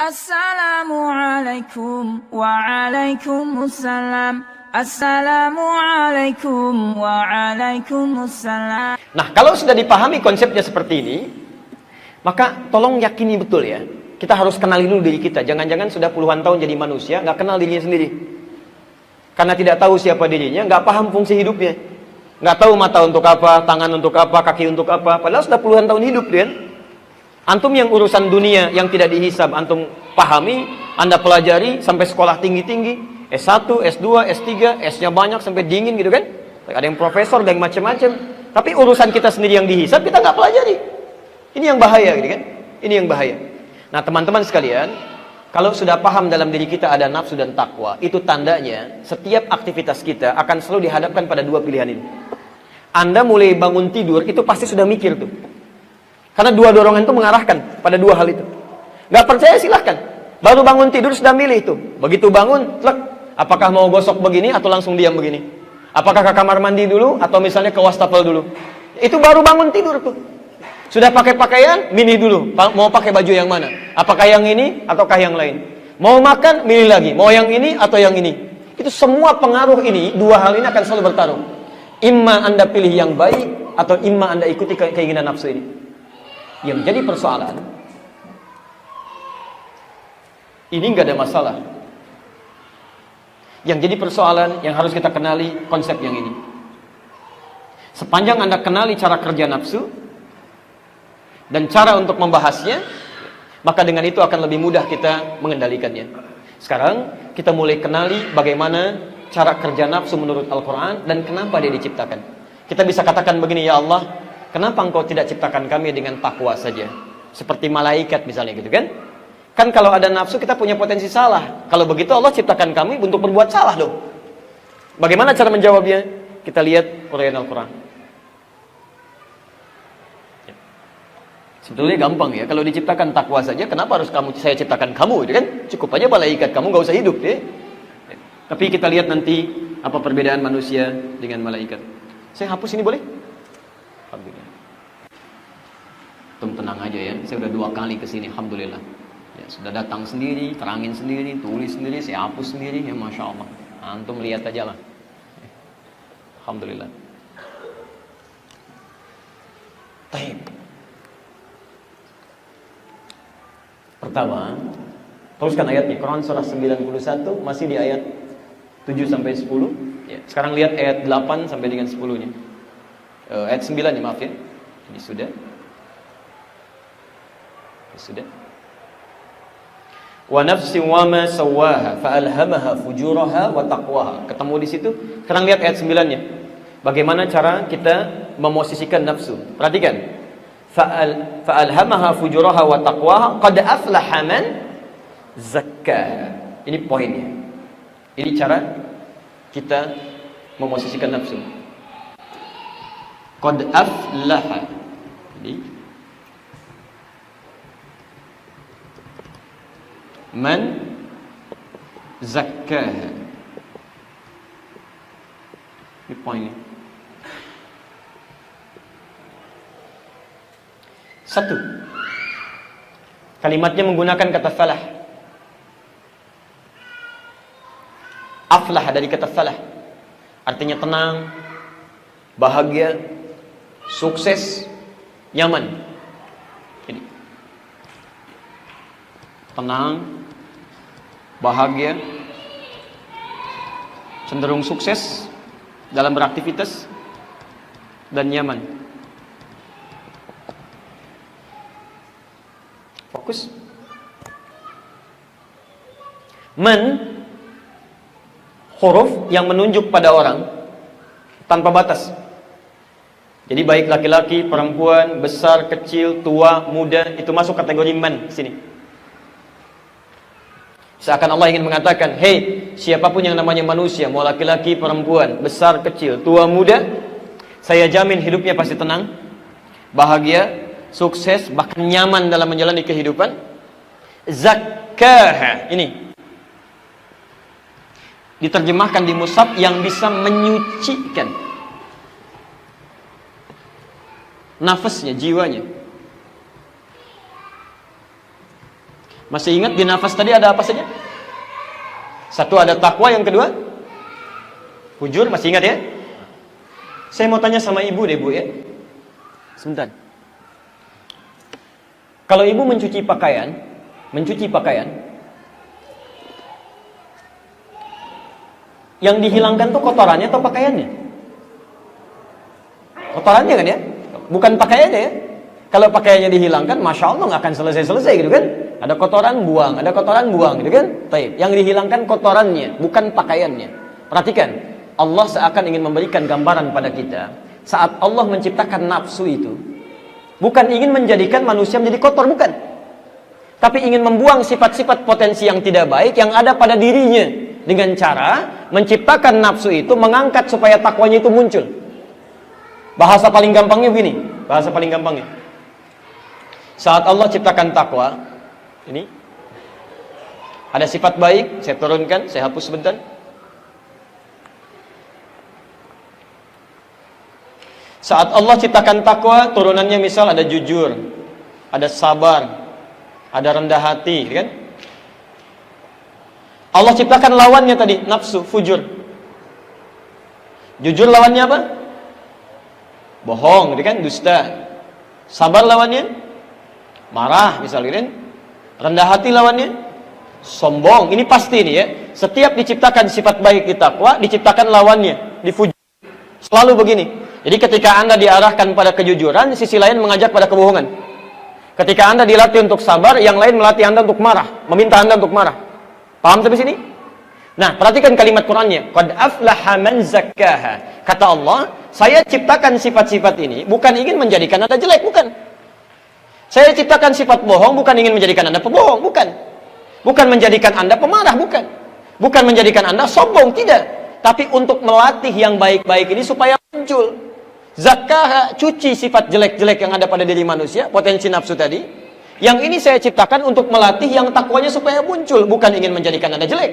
Assalamualaikum waalaikumsalam. Assalamualaikum waalaikumsalam. Nah, kalau sudah dipahami konsepnya seperti ini, maka tolong yakini betul ya. Kita harus kenali dulu diri kita. Jangan-jangan sudah puluhan tahun jadi manusia, nggak kenal dirinya sendiri. Karena tidak tahu siapa dirinya, nggak paham fungsi hidupnya. Nggak tahu mata untuk apa, tangan untuk apa, kaki untuk apa. Padahal sudah puluhan tahun hidup kan. Antum yang urusan dunia yang tidak dihisab, antum pahami, anda pelajari sampai sekolah tinggi-tinggi, S1, S2, S3, S-nya banyak sampai dingin gitu kan. Ada yang profesor, ada yang macam-macam. Tapi urusan kita sendiri yang dihisab, kita nggak pelajari. Ini yang bahaya gitu kan. Ini yang bahaya. Nah teman-teman sekalian, kalau sudah paham dalam diri kita ada nafsu dan takwa, itu tandanya setiap aktivitas kita akan selalu dihadapkan pada dua pilihan ini. Anda mulai bangun tidur, itu pasti sudah mikir tuh. Karena dua dorongan itu mengarahkan pada dua hal itu. Gak percaya silahkan. Baru bangun tidur sudah milih itu. Begitu bangun, tlek, apakah mau gosok begini atau langsung diam begini? Apakah ke kamar mandi dulu atau misalnya ke wastafel dulu? Itu baru bangun tidur tuh. Sudah pakai pakaian, milih dulu. Mau pakai baju yang mana? Apakah yang ini ataukah yang lain? Mau makan, milih lagi. Mau yang ini atau yang ini? Itu semua pengaruh ini, dua hal ini akan selalu bertarung. Imma Anda pilih yang baik atau imma Anda ikuti keinginan nafsu ini. Yang jadi persoalan, ini nggak ada masalah. Yang jadi persoalan yang harus kita kenali konsep yang ini. Sepanjang Anda kenali cara kerja nafsu dan cara untuk membahasnya, maka dengan itu akan lebih mudah kita mengendalikannya. Sekarang kita mulai kenali bagaimana cara kerja nafsu menurut Al-Quran dan kenapa dia diciptakan. Kita bisa katakan begini, ya Allah, kenapa engkau tidak ciptakan kami dengan takwa saja? Seperti malaikat misalnya gitu kan? Kan kalau ada nafsu kita punya potensi salah. Kalau begitu Allah ciptakan kami untuk berbuat salah dong. Bagaimana cara menjawabnya? Kita lihat uraian Al-Quran. Ya. Sebetulnya gampang ya. Kalau diciptakan takwa saja, kenapa harus saya ciptakan kamu gitu kan? Cukup aja malaikat, kamu gak usah hidup ya. Tapi kita lihat nanti apa perbedaan manusia dengan malaikat. Saya hapus ini boleh? Alhamdulillah. Tenang aja ya, saya udah 2 kali kesini, alhamdulillah. Ya, sudah datang sendiri, terangin sendiri, tulis sendiri, saya hapus sendiri, ya masya Allah. Antum lihat aja lah. Alhamdulillah. Taib. Pertama, teruskan ayatnya. Quran surah 91 masih di ayat 7 sampai 10. Ya, sekarang lihat ayat 8 sampai dengan 10-nya. Ayat 9 ya, maaf ya. Ini sudah. Sudah. Wa nafsin wa ma sawaha fa alhamaha fujuraha wa taqwaha. Ketemu di situ. Sekarang lihat ayat 9-nya. Bagaimana cara kita memosisikan nafsu? Perhatikan. Fa alhamaha fujuraha wa taqwaha qad aflaha man zakkaha. Ini poinnya. Ini cara kita memosisikan nafsu. Qad aflaha. Jadi man zakkaha. Ini poinnya. Satu, kalimatnya menggunakan kata falah. Aflah dari kata falah, artinya tenang, bahagia, sukses, nyaman. Jadi tenang, bahagia, cenderung sukses dalam beraktivitas, dan nyaman. Fokus. Man, huruf yang menunjuk pada orang tanpa batas. Jadi baik laki-laki, perempuan, besar, kecil, tua, muda, itu masuk kategori man sini. Seakan Allah ingin mengatakan, hey, siapapun yang namanya manusia, mau laki-laki, perempuan, besar, kecil, tua, muda, saya jamin hidupnya pasti tenang, bahagia, sukses, bahkan nyaman dalam menjalani kehidupan. Zakkaha, ini diterjemahkan di mushaf yang bisa menyucikan nafasnya, jiwanya. Masih ingat di nafas tadi ada apa saja? Satu ada takwa, yang kedua fujur, masih ingat ya? Saya mau tanya sama ibu deh, Bu ya. Sebentar. Kalau ibu mencuci pakaian, yang dihilangkan tuh kotorannya atau pakaiannya? Kotorannya kan ya? Bukan pakaiannya ya? Kalau pakaiannya dihilangkan, Masya Allah nggak akan selesai-selesai gitu kan? Ada kotoran buang gitu kan? Taib. Yang dihilangkan kotorannya, bukan pakaiannya. Perhatikan, Allah seakan ingin memberikan gambaran pada kita. Saat Allah menciptakan nafsu itu, bukan ingin menjadikan manusia menjadi kotor, bukan. Tapi ingin membuang sifat-sifat potensi yang tidak baik yang ada pada dirinya. Dengan cara menciptakan nafsu itu, mengangkat supaya takwanya itu muncul. Bahasa paling gampangnya begini. Bahasa paling gampangnya. Saat Allah ciptakan takwa, ini ada sifat baik, saya turunkan, saya hapus sebentar. Saat Allah ciptakan takwa, turunannya misal ada jujur, ada sabar, ada rendah hati, kan? Allah ciptakan lawannya tadi, nafsu, fujur. Jujur lawannya apa? Bohong, kan? Dusta. Sabar lawannya? Marah, misalnya, kan? Rendah hati lawannya? Sombong. Ini pasti nih ya. Setiap diciptakan sifat baik di takwa, diciptakan lawannya, di fujur. Selalu begini. Jadi ketika Anda diarahkan pada kejujuran, sisi lain mengajak pada kebohongan. Ketika Anda dilatih untuk sabar, yang lain melatih Anda untuk marah, meminta Anda untuk marah. Paham sampai sini? Nah, perhatikan kalimat Qur'annya. Qad aflaha man zakkaha. Kata Allah, saya ciptakan sifat-sifat ini bukan ingin menjadikan Anda jelek, bukan. Saya ciptakan sifat bohong bukan ingin menjadikan Anda pembohong, bukan. Bukan menjadikan Anda pemarah, bukan. Bukan menjadikan Anda sombong, tidak. Tapi untuk melatih yang baik-baik ini supaya muncul. Zakkaha, cuci sifat jelek-jelek yang ada pada diri manusia, potensi nafsu tadi. Yang ini saya ciptakan untuk melatih yang takwanya supaya muncul, bukan ingin menjadikan Anda jelek.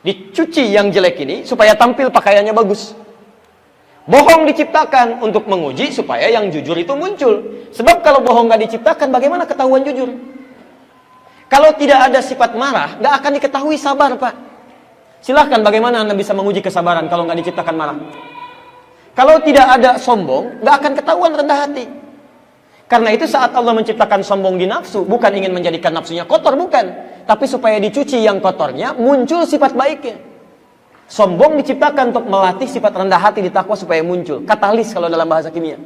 Dicuci yang jelek ini supaya tampil pakaiannya bagus. Bohong diciptakan untuk menguji supaya yang jujur itu muncul. Sebab kalau bohong nggak diciptakan, bagaimana ketahuan jujur? Kalau tidak ada sifat marah, nggak akan diketahui sabar, Pak. Silahkan, bagaimana Anda bisa menguji kesabaran kalau nggak diciptakan marah? Kalau tidak ada sombong, nggak akan ketahuan rendah hati. Karena itu saat Allah menciptakan sombong di nafsu, bukan ingin menjadikan nafsunya kotor, bukan. Tapi supaya dicuci yang kotornya, muncul sifat baiknya. Sombong diciptakan untuk melatih sifat rendah hati di takwa supaya muncul. Katalis kalau dalam bahasa kimia.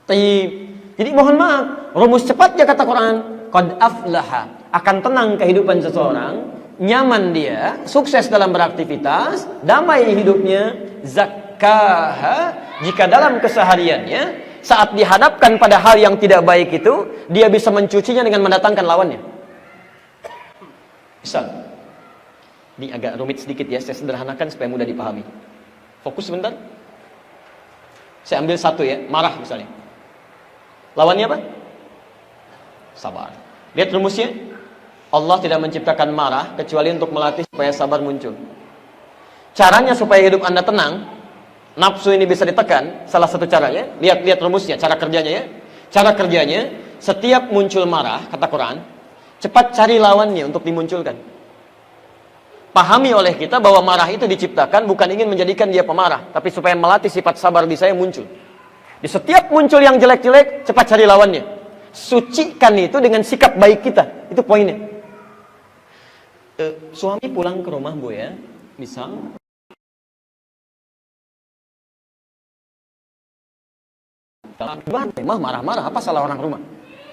Jadi mohon maaf, rumus cepatnya kata Quran, qad aflaha, akan tenang kehidupan seseorang, nyaman dia, sukses dalam beraktivitas, damai hidupnya, zakkaha, jika dalam kesehariannya saat dihadapkan pada hal yang tidak baik itu, dia bisa mencucinya dengan mendatangkan lawannya. Misal, ini agak rumit sedikit ya, saya sederhanakan supaya mudah dipahami. Fokus sebentar. Saya ambil satu ya, marah misalnya. Lawannya apa? Sabar. Lihat rumusnya. Allah tidak menciptakan marah kecuali untuk melatih supaya sabar muncul. Caranya supaya hidup Anda tenang, nafsu ini bisa ditekan, salah satu caranya, lihat rumusnya, cara kerjanya ya. Cara kerjanya, setiap muncul marah, kata Quran, cepat cari lawannya untuk dimunculkan. Pahami oleh kita bahwa marah itu diciptakan bukan ingin menjadikan dia pemarah, tapi supaya melatih sifat sabar di saya muncul. Di setiap muncul yang jelek-jelek, cepat cari lawannya. Sucikan itu dengan sikap baik kita, itu poinnya. Suami pulang ke rumah, Bu ya, misal marah-marah, apa salah orang rumah?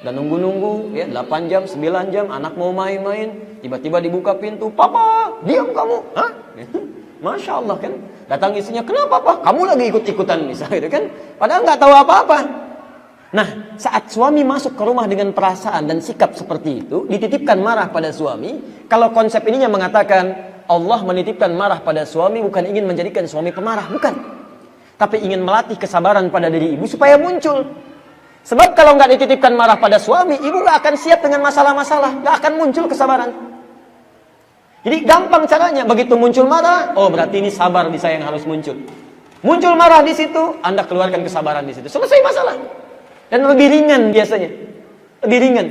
Dan nunggu-nunggu ya 8 jam, 9 jam, anak mau main-main, tiba-tiba dibuka pintu, "Papa, diam kamu." Hah? Masya Allah kan? Datang istrinya, "Kenapa, Pak? Kamu lagi ikut-ikutan," misalnya gitu kan? Padahal nggak tahu apa-apa. Nah, saat suami masuk ke rumah dengan perasaan dan sikap seperti itu, dititipkan marah pada suami. Kalau konsep ininya mengatakan Allah menitipkan marah pada suami bukan ingin menjadikan suami pemarah, bukan. Tapi ingin melatih kesabaran pada diri ibu supaya muncul. Sebab kalau nggak dititipkan marah pada suami, ibu nggak akan siap dengan masalah-masalah, nggak akan muncul kesabaran. Jadi gampang caranya, begitu muncul marah, oh berarti ini sabar di saya yang harus muncul. Muncul marah di situ, Anda keluarkan kesabaran di situ, selesai masalah. Dan lebih ringan biasanya, lebih ringan.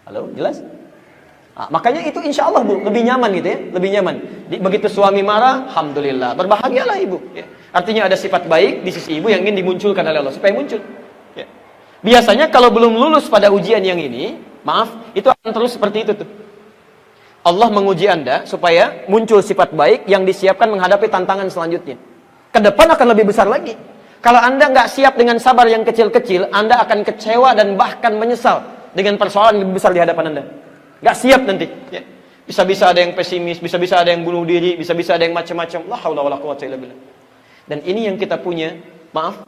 Halo, jelas? Makanya itu insya Allah Bu, lebih nyaman gitu ya, lebih nyaman. Begitu suami marah, alhamdulillah, berbahagialah ibu. Ya. Artinya ada sifat baik di sisi ibu yang ingin dimunculkan oleh Allah supaya muncul. Ya. Biasanya kalau belum lulus pada ujian yang ini, maaf, itu akan terus seperti itu tuh. Allah menguji Anda supaya muncul sifat baik yang disiapkan menghadapi tantangan selanjutnya. Ke depan akan lebih besar lagi. Kalau Anda nggak siap dengan sabar yang kecil-kecil, Anda akan kecewa dan bahkan menyesal dengan persoalan yang lebih besar di hadapan Anda. Nggak siap nanti. Ya. Bisa-bisa ada yang pesimis, bisa-bisa ada yang bunuh diri, bisa-bisa ada yang macam-macam. La haula wala quwwata illa billah. Dan ini yang kita punya, maaf,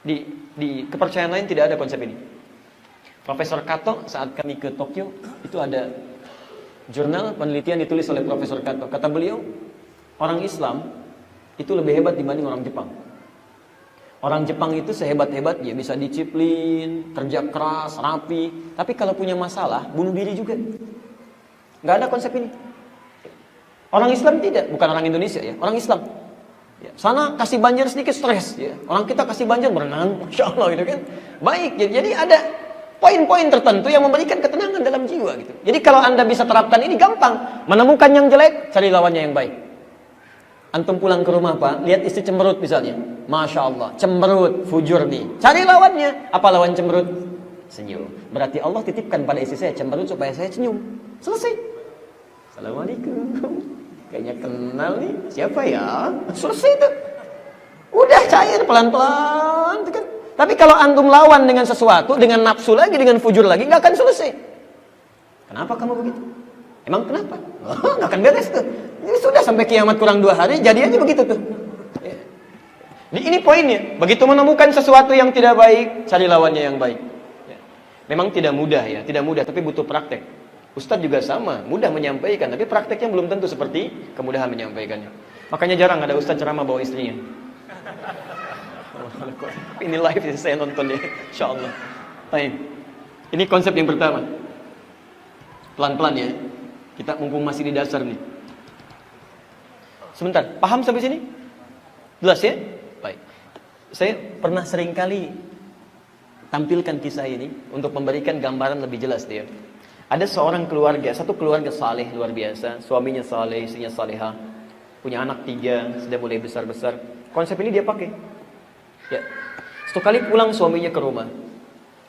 di kepercayaan lain tidak ada konsep ini. Profesor Kato saat kami ke Tokyo, itu ada jurnal penelitian ditulis oleh Profesor Kato. Kata beliau, orang Islam itu lebih hebat dibanding orang Jepang. Orang Jepang itu sehebat-hebatnya bisa disiplin, kerja keras, rapi. Tapi kalau punya masalah, bunuh diri juga. Nggak ada konsep ini. Orang Islam tidak, bukan orang Indonesia ya, orang Islam. Ya, sana kasih banjir sedikit stres. Ya. Orang kita kasih banjir berenang, Masya Allah gitu kan. Baik, jadi ada poin-poin tertentu yang memberikan ketenangan dalam jiwa gitu. Jadi kalau Anda bisa terapkan ini gampang. Menemukan yang jelek, cari lawannya yang baik. Antum pulang ke rumah Pak, lihat istri cemberut misalnya. Masya Allah, cemberut, fujur nih. Cari lawannya. Apa lawan cemberut? Senyum. Berarti Allah titipkan pada istri saya cemberut supaya saya senyum. Selesai. Assalamualaikum. Kayaknya kenal nih. Siapa ya? Selesai itu. Udah cair pelan-pelan. Kan? Tapi kalau antum lawan dengan sesuatu, dengan nafsu lagi, dengan fujur lagi, nggak akan selesai. Kenapa kamu begitu? Emang kenapa? Nggak akan beres tuh. Ini sudah sampai kiamat kurang 2 hari, jadi aja begitu tuh. Ya. Ini poinnya. Begitu menemukan sesuatu yang tidak baik, cari lawannya yang baik. Ya. Memang tidak mudah ya, tidak mudah, tapi butuh praktek. Ustadz juga sama, mudah menyampaikan, tapi prakteknya belum tentu seperti kemudahan menyampaikannya. Makanya jarang ada ustadz ceramah bawa istrinya. Ini live yang saya nonton ya, Insya Allah. Baik. Ini konsep yang pertama. Pelan-pelan ya. Kita mumpung masih di dasar nih. Sebentar, paham sampai sini? Jelas ya? Baik. Saya pernah sering kali tampilkan kisah ini untuk memberikan gambaran lebih jelas dia. Ada seorang keluarga, satu keluarga saleh luar biasa, suaminya saleh, istrinya salehah, punya anak 3, sudah mulai besar-besar. Konsep ini dia pakai. Ya. Satu kali pulang suaminya ke rumah,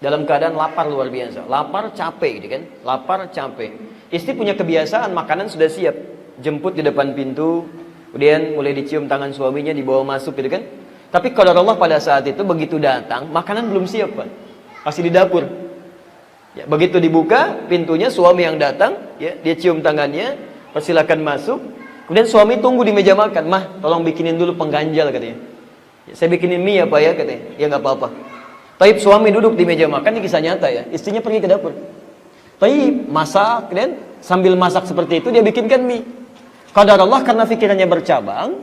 dalam keadaan lapar luar biasa, lapar capek gitu kan, lapar capek. Istri punya kebiasaan makanan sudah siap, jemput di depan pintu, kemudian mulai dicium tangan suaminya, dibawa masuk gitu kan. Tapi kalau Allah pada saat itu begitu datang, makanan belum siap Pak, masih di dapur. Ya, begitu dibuka pintunya, suami yang datang, ya, dia cium tangannya, persilakan masuk. Kemudian suami tunggu di meja makan, mah tolong bikinin dulu pengganjal katanya. Ya, saya bikinin mie apa ya katanya, ya nggak apa-apa. Taib suami duduk di meja makan, ini kisah nyata ya, istrinya pergi ke dapur. Taib masak, dan sambil masak seperti itu dia bikinkan mie. Qadar Allah karena pikirannya bercabang,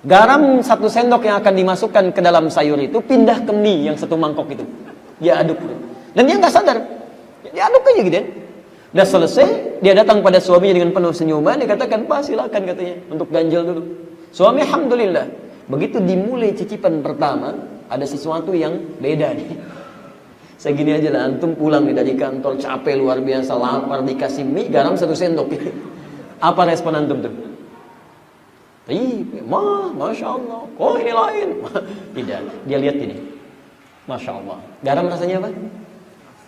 garam 1 sendok yang akan dimasukkan ke dalam sayur itu pindah ke mie yang 1 mangkok itu. Dia aduk, dan dia nggak sadar. Dia aduk aja gitu ya. Udah selesai, dia datang pada suaminya dengan penuh senyuman, dia katakan, Pak silakan katanya, untuk ganjal dulu. Suami alhamdulillah, begitu dimulai cicipan pertama, ada sesuatu yang beda nih. Saya gini aja lah, antum pulang nih dari kantor, capek luar biasa, lapar, dikasih mie, garam 1 sendok. Apa respon antum tuh? Masya Allah, oh ini lain. Tidak, dia lihat ini. Masya Allah, garam rasanya apa?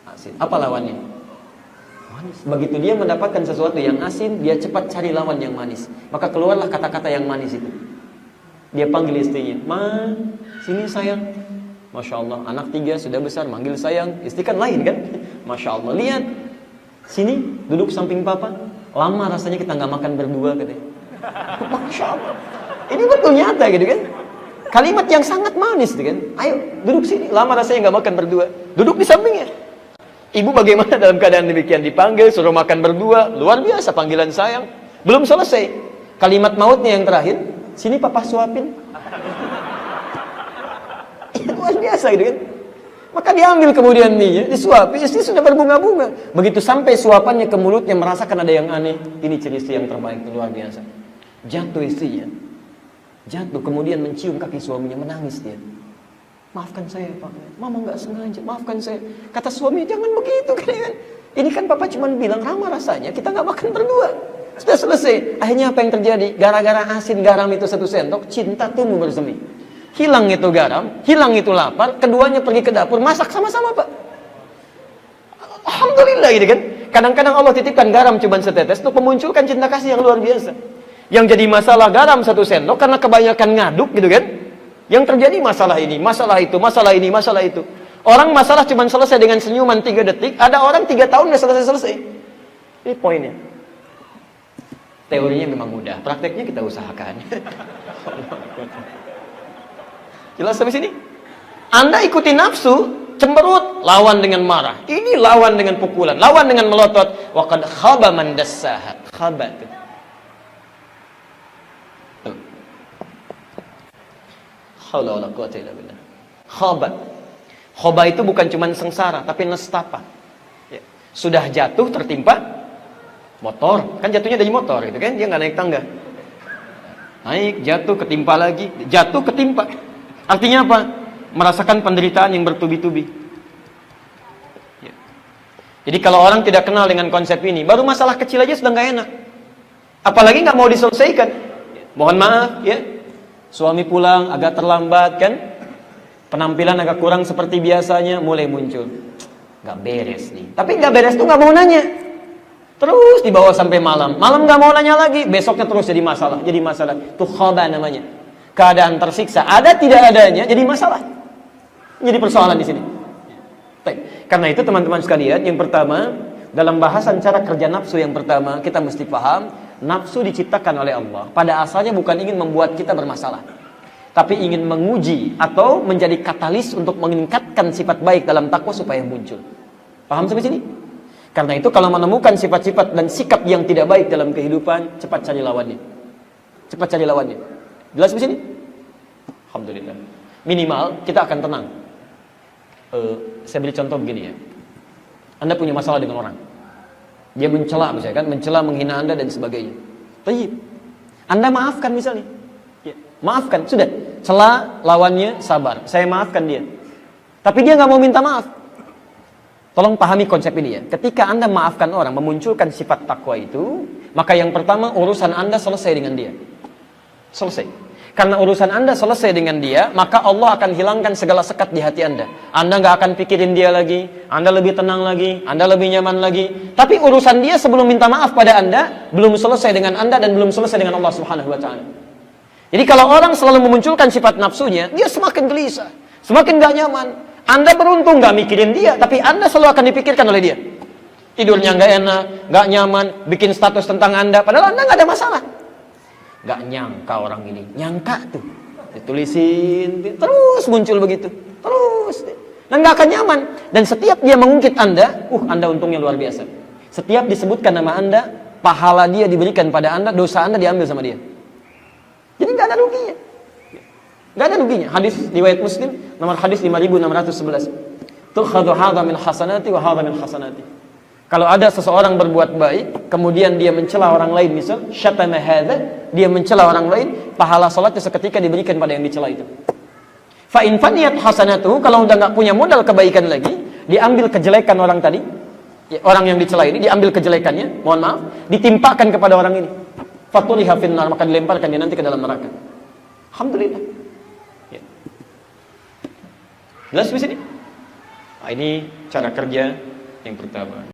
Asin. Apa lawannya? Manis. Begitu dia mendapatkan sesuatu yang asin, dia cepat cari lawan yang manis. Maka keluarlah kata-kata yang manis itu. Dia panggil istrinya, Ma, sini sayang. Masya Allah, anak 3 sudah besar, manggil sayang. Istri kan lain kan? Masya Allah, lihat. Sini, duduk samping papa. Lama rasanya kita nggak makan berdua katanya. Masya Allah. Ini betul nyata gitu kan? Kalimat yang sangat manis gitu kan? Ayo, duduk sini. Lama rasanya nggak makan berdua. Duduk di sampingnya. Ibu bagaimana dalam keadaan demikian? Dipanggil, suruh makan berdua. Luar biasa panggilan sayang. Belum selesai. Kalimat mautnya yang terakhir. Sini papa suapin. Luar biasa gitu kan. Maka diambil kemudian mie, disuapi, istri sudah berbunga-bunga. Begitu sampai suapannya ke mulutnya, merasakan ada yang aneh. Ini ciri istri yang terbaik, luar biasa. Jatuh istrinya. Jatuh, kemudian mencium kaki suaminya, menangis dia. Maafkan saya Pak, Mama nggak sengaja, maafkan saya. Kata suami, jangan begitu kan. Ini kan papa cuma bilang ramah rasanya, kita nggak makan berdua. Sudah selesai. Akhirnya apa yang terjadi? Gara-gara asin garam itu 1 sendok, cinta tumbuh bersemi. Hilang itu garam, hilang itu lapar, keduanya pergi ke dapur, masak sama-sama, Pak. Alhamdulillah gitu kan. Kadang-kadang Allah titipkan garam cuma setetes untuk memunculkan cinta kasih yang luar biasa. Yang jadi masalah garam 1 sendok karena kebanyakan ngaduk gitu kan. Yang terjadi masalah ini, masalah itu, masalah ini, masalah itu. Orang masalah cuma selesai dengan senyuman 3 detik, ada orang 3 tahun udah selesai-selesai. Ini poinnya. Teorinya memang mudah, prakteknya kita usahakan. Jelas sampai sini? Anda ikuti nafsu, cemberut, lawan dengan marah. Ini lawan dengan pukulan, lawan dengan melotot. Wa qad khaba man dassaha. Khaba itu. Haula wala quwwata illa billah. Khaba. Khaba itu bukan cuma sengsara, tapi nestapa. Ya. Sudah jatuh tertimpa motor, kan jatuhnya dari motor gitu kan, dia nggak naik tangga. Naik, jatuh, ketimpa lagi, jatuh, ketimpa. Artinya apa? Merasakan penderitaan yang bertubi-tubi. Ya. Jadi kalau orang tidak kenal dengan konsep ini, baru masalah kecil aja sudah nggak enak. Apalagi nggak mau diselesaikan. Mohon maaf ya, suami pulang agak terlambat kan, penampilan agak kurang seperti biasanya, mulai muncul. Nggak beres nih. Tapi nggak beres tuh nggak mau nanya. Terus dibawa sampai malam. Malam nggak mau nanya lagi, besoknya terus jadi masalah. Jadi masalah. Itu khaba namanya. Keadaan tersiksa. Ada tidak adanya jadi masalah. Jadi persoalan di sini. Baik. Karena itu teman-teman sekalian, yang pertama, dalam bahasan cara kerja nafsu yang pertama, kita mesti paham, nafsu diciptakan oleh Allah. Pada asalnya bukan ingin membuat kita bermasalah, tapi ingin menguji atau menjadi katalis untuk meningkatkan sifat baik dalam takwa supaya muncul. Paham sampai sini? Karena itu kalau menemukan sifat-sifat dan sikap yang tidak baik dalam kehidupan, cepat cari lawannya. Cepat cari lawannya. Jelas di sini? Alhamdulillah. Minimal kita akan tenang. Saya beri contoh begini ya. Anda punya masalah dengan orang. Dia mencela misalnya kan, mencela, menghina Anda dan sebagainya. Tayyib. Anda maafkan misalnya. Ya, maafkan, sudah. Cela lawannya, sabar. Saya maafkan dia. Tapi dia nggak mau minta maaf. Tolong pahami konsep ini ya. Ketika Anda maafkan orang, memunculkan sifat takwa itu, maka yang pertama urusan Anda selesai dengan dia. Selesai. Karena urusan Anda selesai dengan dia, maka Allah akan hilangkan segala sekat di hati Anda. Anda nggak akan pikirin dia lagi, Anda lebih tenang lagi, Anda lebih nyaman lagi. Tapi urusan dia sebelum minta maaf pada Anda, belum selesai dengan Anda dan belum selesai dengan Allah Subhanahu wa Ta'ala. Jadi kalau orang selalu memunculkan sifat nafsunya, dia semakin gelisah, semakin nggak nyaman. Anda beruntung nggak mikirin dia, tapi Anda selalu akan dipikirkan oleh dia. Tidurnya nggak enak, nggak nyaman, bikin status tentang Anda, padahal Anda nggak ada masalah. Nggak nyangka orang ini, nyangka tuh, ditulisin, terus muncul begitu, terus, dan nggak akan nyaman. Dan setiap dia mengungkit Anda, Anda untungnya luar biasa. Setiap disebutkan nama Anda, pahala dia diberikan pada Anda, dosa Anda diambil sama dia. Jadi nggak ada ruginya. Gak ada ruginya. Hadis riwayat Muslim nomor hadis 5611. Tukhadhu hadha min hasanati wa hadha min hasanati. Kalau ada seseorang berbuat baik, kemudian dia mencela orang lain, misal syatama hadha, dia mencela orang lain, pahala salatnya seketika diberikan pada yang dicela itu. Fa in faniyat hasanatuhu, kalau udah enggak punya modal kebaikan lagi, diambil kejelekan orang tadi, orang yang dicela ini diambil kejelekannya, mohon maaf, ditimpakan kepada orang ini. Fatuliha finnar, maka dilemparkan dia nanti ke dalam neraka. Alhamdulillah. Jelas di sini? Nah, ini cara kerja yang pertama.